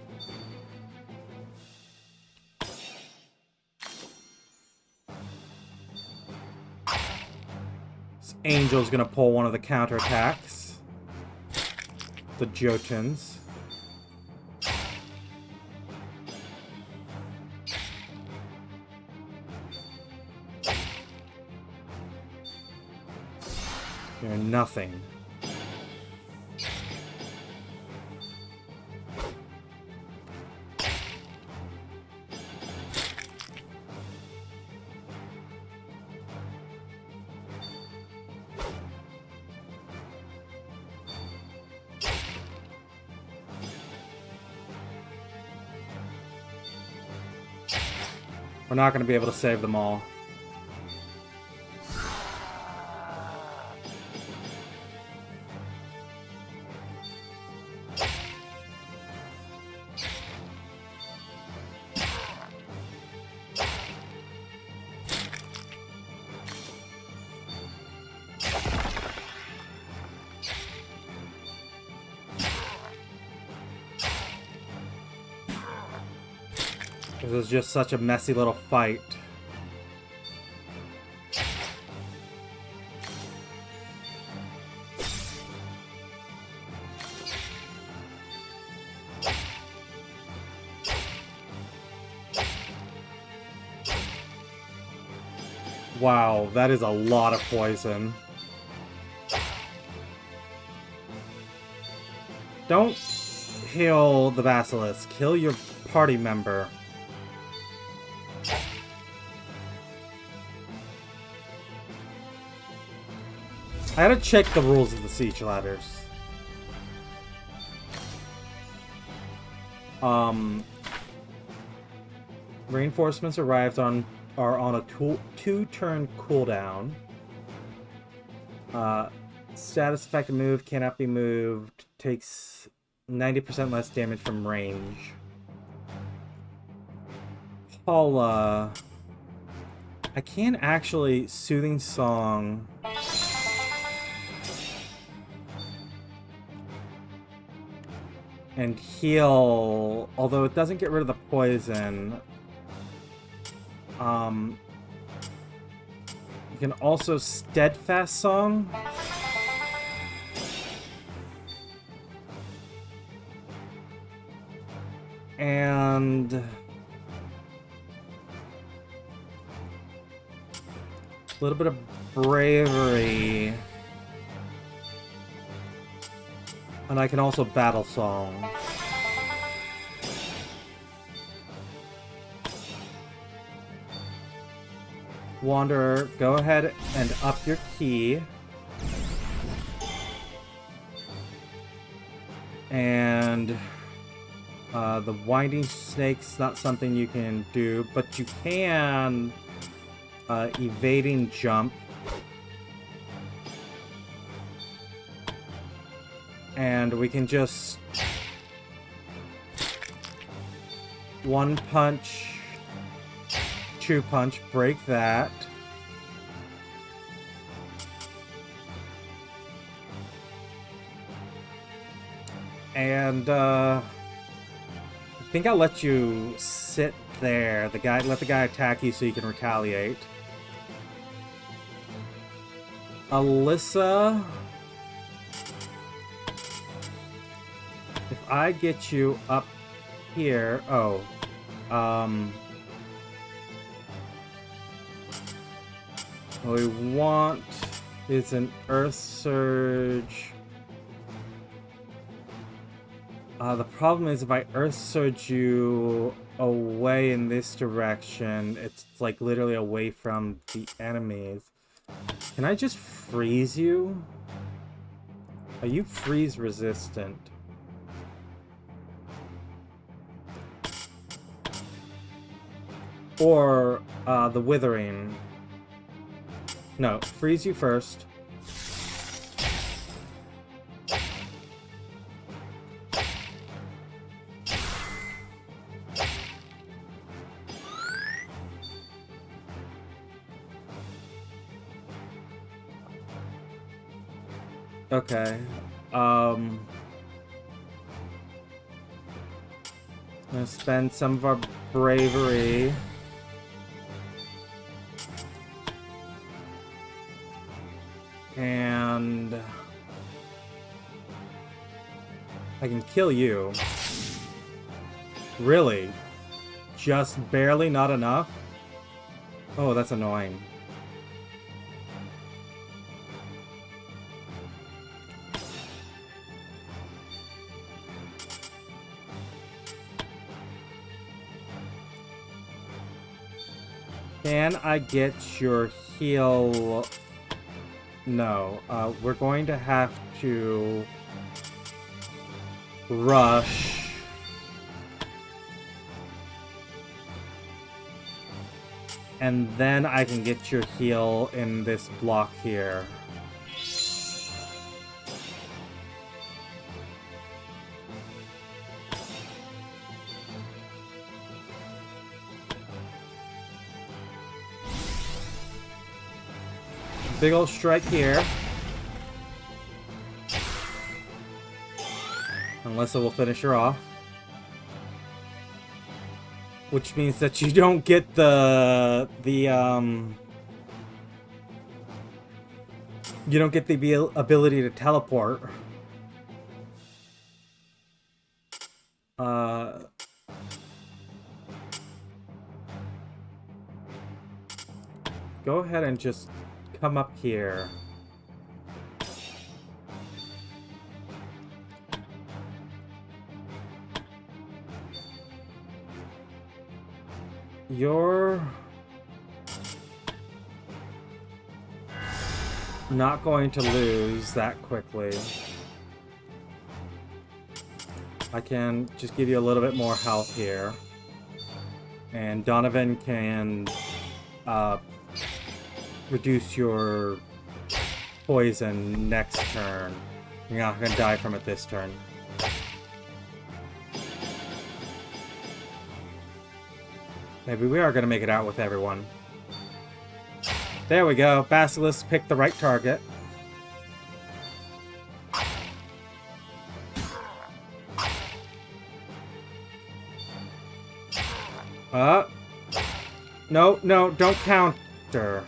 This Angel's gonna pull one of the counterattacks. The Jotuns. You're nothing. We're not going to be able to save them all. This was just such a messy little fight. Wow, that is a lot of poison. Don't heal the Basilisk. Kill your party member. I gotta check the rules of the siege ladders. Reinforcements arrived are on a two-turn cooldown. Status effective move cannot be moved. Takes 90% less damage from range. Paula. I can actually Soothing Song. And heal, although it doesn't get rid of the poison. You can also Steadfast Song. And a little bit of Bravery. And I can also Battle Song. Wanderer, go ahead and up your key. And the Winding Snake's not something you can do, but you can Evading Jump. And we can just One Punch, Two Punch, break that. And I think I'll let you sit there. Let the guy attack you so you can retaliate. Alyssa, if I get you up here, what we want is an Earth Surge. The problem is if I Earth Surge you away in this direction, it's like literally away from the enemies. Can I just freeze you? Are you freeze resistant? Or the Withering. No, freeze you first. Okay. I'm gonna spend some of our bravery. And I can kill you. Really? Just barely not enough? Oh, that's annoying. Can I get your heal? No. We're going to have to rush. And then I can get your heal in this block here. Big ol' strike here. Unless it will finish her off. Which means that you don't get the you don't get the ability to teleport. go ahead and just come up here. You're not going to lose that quickly. I can just give you a little bit more health here. And Donovan can reduce your poison next turn. You're not going to die from it this turn. Maybe we are going to make it out with everyone. There we go. Basilisk picked the right target. No, no, don't counter.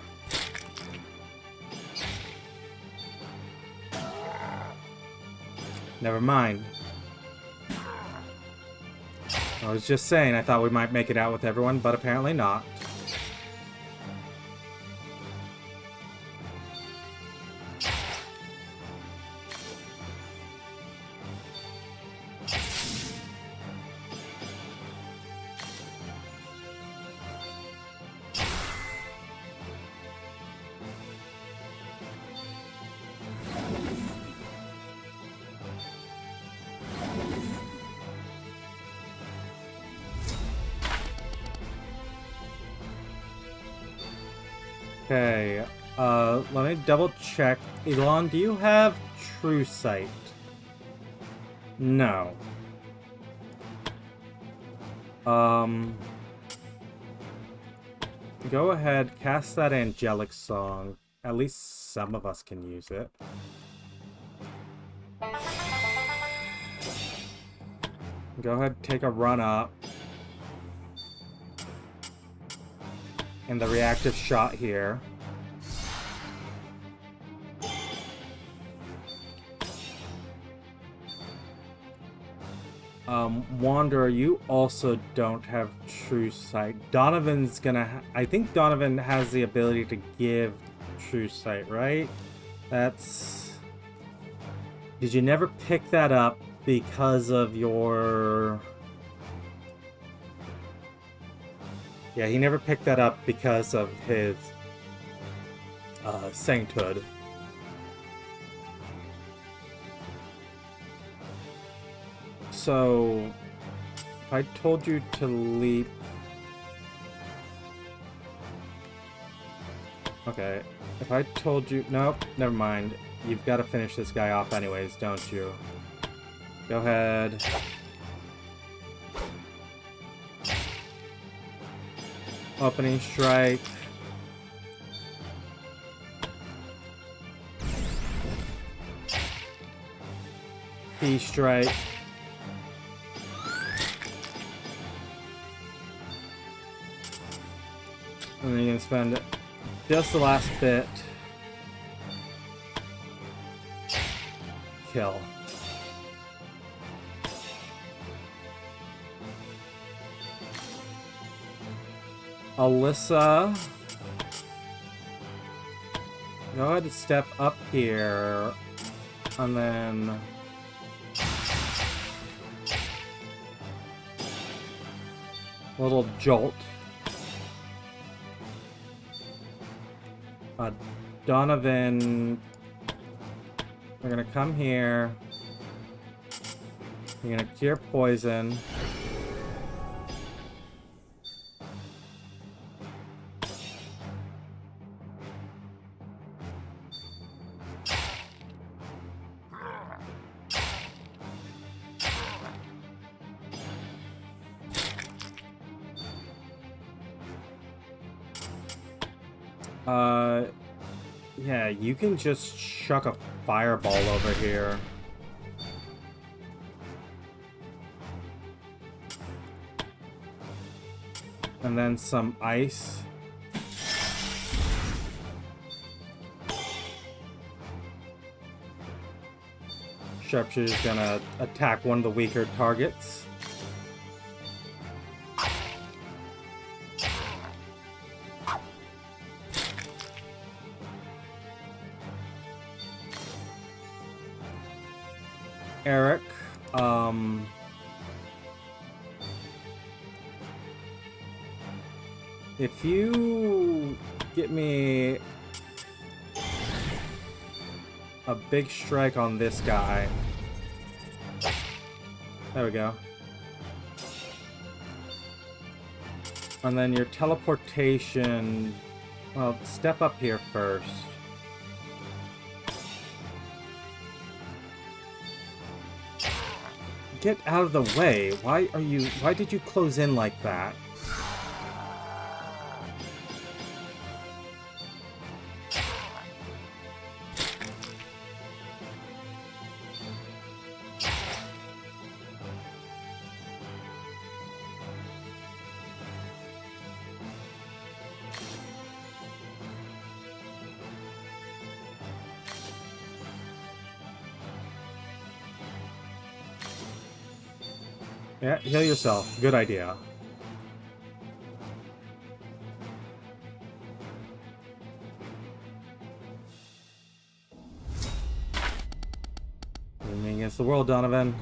Never mind. I was just saying I thought we might make it out with everyone, but apparently not. Okay, let me double check. Elon, do you have True Sight? No. Go ahead, cast that angelic song. At least some of us can use it. Go ahead, take a run up. And the reactive shot here. Wanderer, you also don't have True Sight. Donovan's gonna... I think Donovan has the ability to give True Sight, right? That's... Did you never pick that up because of your... Yeah, he never picked that up because of his sainthood. So, if I told you to leap... Okay, if I told you... Nope, never mind. You've got to finish this guy off anyways, don't you? Go ahead. Opening strike. Key strike. And then you can spend just the last bit. Kill. Alyssa, go ahead and step up here, and then a little jolt. Donovan, we're gonna come here. We're gonna cure poison. Yeah, you can just chuck a fireball over here. And then some ice. Sharpshooter's gonna attack one of the weaker targets. Eric, if you get me a big strike on this guy. There we go. And then your teleportation... Well, step up here first. Get out of the way. Why did you close in like that? Yeah, heal yourself. Good idea. Aiming against the world, Donovan.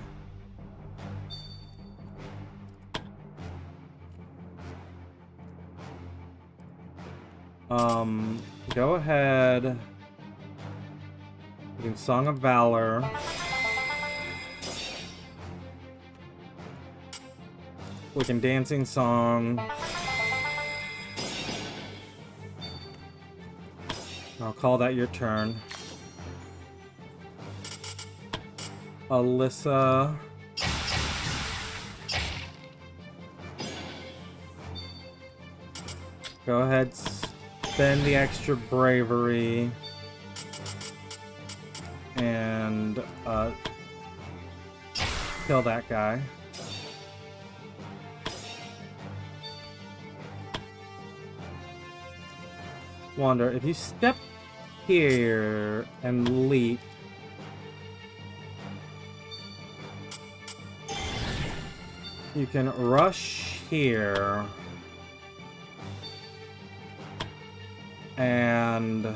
Go ahead. You can Song of Valor. We can Dancing Song. I'll call that your turn. Alyssa. Go ahead, spend the extra bravery. And, kill that guy. Wander, if you step here and leap, you can rush here and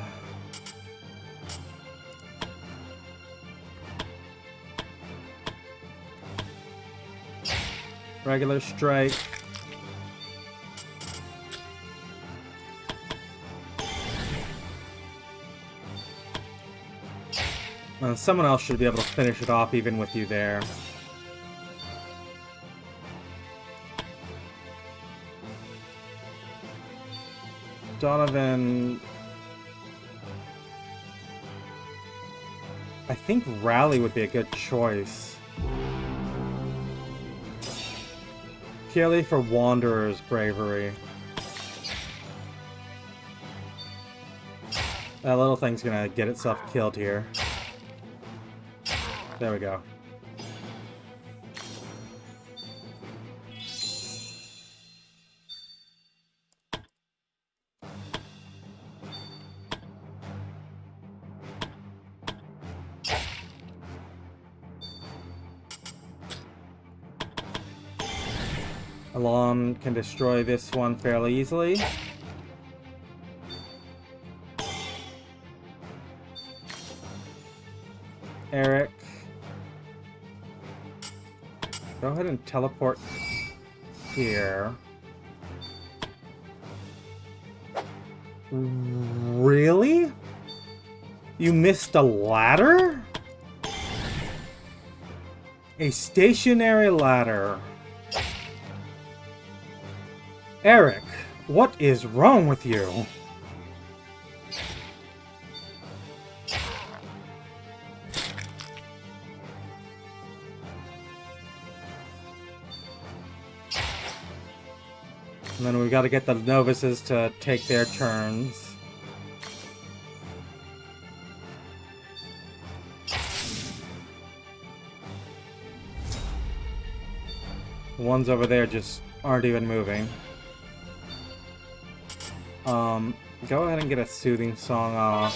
regular strike. Someone else should be able to finish it off even with you there. Donovan... I think Rally would be a good choice. Purely for Wanderer's bravery. That little thing's gonna get itself killed here. There we go. Alon can destroy this one fairly easily. Eric. Go ahead and teleport here. Really? You missed a ladder? A stationary ladder. Eric, what is wrong with you? And then we've got to get the novices to take their turns. The ones over there just aren't even moving. Go ahead and get a soothing song off.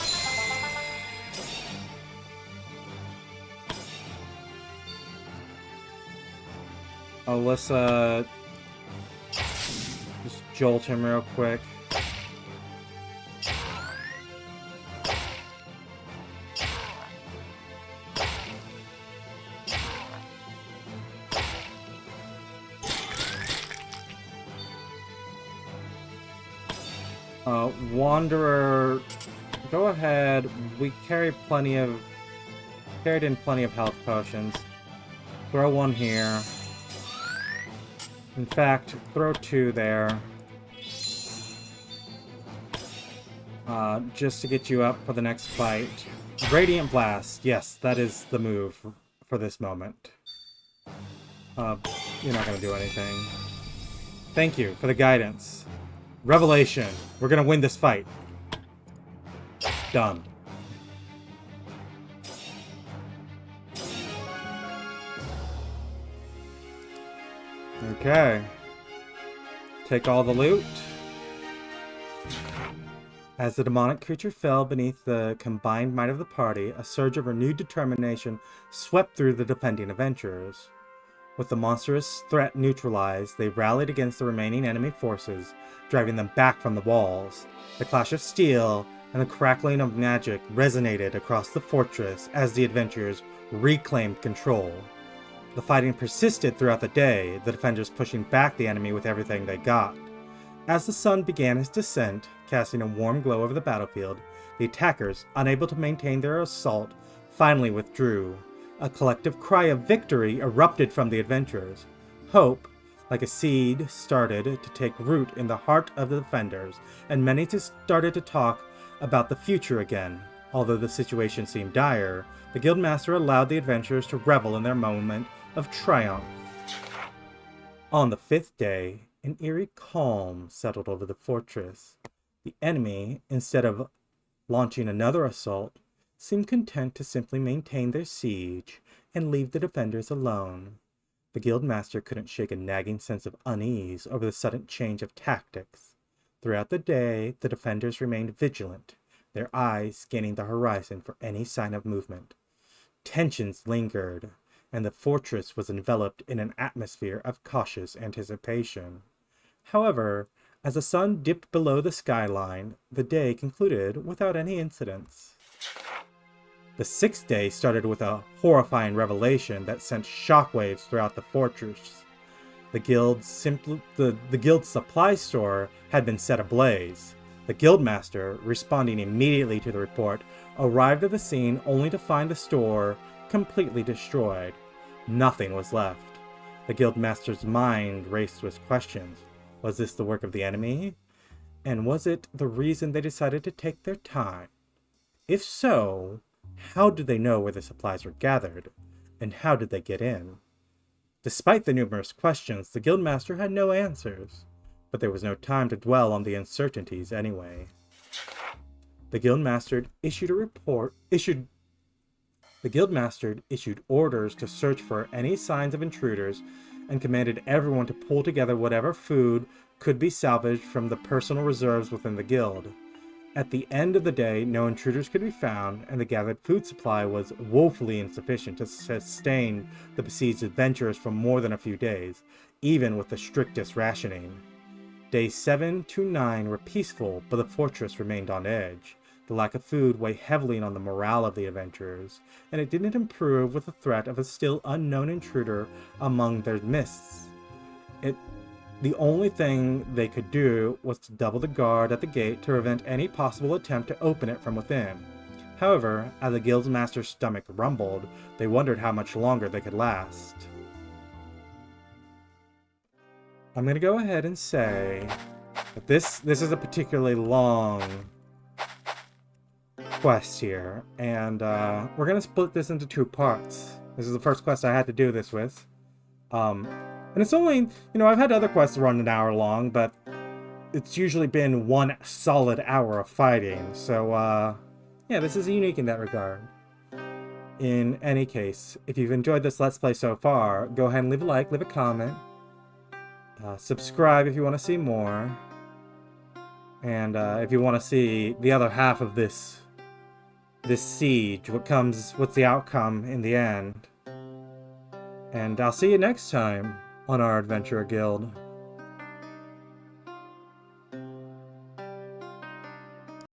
Alyssa, just jolt him real quick. Wanderer, go ahead. We carried in plenty of health potions. Throw one here. In fact, throw two there. Just to get you up for the next fight. Radiant Blast. Yes, that is the move for this moment. You're not gonna do anything. Thank you for the guidance. Revelation. We're gonna win this fight. Done. Okay. Take all the loot. As the demonic creature fell beneath the combined might of the party, a surge of renewed determination swept through the defending adventurers. With the monstrous threat neutralized, they rallied against the remaining enemy forces, driving them back from the walls. The clash of steel and the crackling of magic resonated across the fortress as the adventurers reclaimed control. The fighting persisted throughout the day, the defenders pushing back the enemy with everything they got. As the sun began its descent, casting a warm glow over the battlefield, the attackers, unable to maintain their assault, finally withdrew. A collective cry of victory erupted from the adventurers. Hope, like a seed, started to take root in the heart of the defenders, and many started to talk about the future again. Although the situation seemed dire, the Guildmaster allowed the adventurers to revel in their moment of triumph. On the fifth day, an eerie calm settled over the fortress. The enemy, instead of launching another assault, seemed content to simply maintain their siege and leave the defenders alone. The Guildmaster couldn't shake a nagging sense of unease over the sudden change of tactics. Throughout the day, the defenders remained vigilant, their eyes scanning the horizon for any sign of movement. Tensions lingered, and the fortress was enveloped in an atmosphere of cautious anticipation. However, as the sun dipped below the skyline, the day concluded without any incidents. The sixth day started with a horrifying revelation that sent shockwaves throughout the fortress. The guild's supply store had been set ablaze. The Guildmaster, responding immediately to the report, arrived at the scene only to find the store completely destroyed. Nothing was left. The Guildmaster's mind raced with questions. Was this the work of the enemy? And was it the reason they decided to take their time? If so, how did they know where the supplies were gathered? And how did they get in? Despite the numerous questions, the Guildmaster had no answers. But there was no time to dwell on the uncertainties anyway. The Guildmaster issued orders to search for any signs of intruders and commanded everyone to pull together whatever food could be salvaged from the personal reserves within the guild. At the end of the day, no intruders could be found, and the gathered food supply was woefully insufficient to sustain the besieged adventurers for more than a few days, even with the strictest rationing. Days 7 to 9 were peaceful, but the fortress remained on edge. The lack of food weighed heavily on the morale of the adventurers, and it didn't improve with the threat of a still unknown intruder among their midst. The only thing they could do was to double the guard at the gate to prevent any possible attempt to open it from within. However, as the Guildmaster's stomach rumbled, they wondered how much longer they could last. I'm going to go ahead and say that this is a particularly long quest here, and we're going to split this into two parts. This is the first quest I had to do this with. And it's only, I've had other quests run an hour long, but it's usually been 1 solid hour of fighting. So, yeah, this is unique in that regard. In any case, if you've enjoyed this Let's Play so far, go ahead and leave a like, leave a comment. Subscribe if you want to see more. And if you want to see the other half of this siege, what's the outcome in the end. And I'll see you next time on our Adventurer Guild.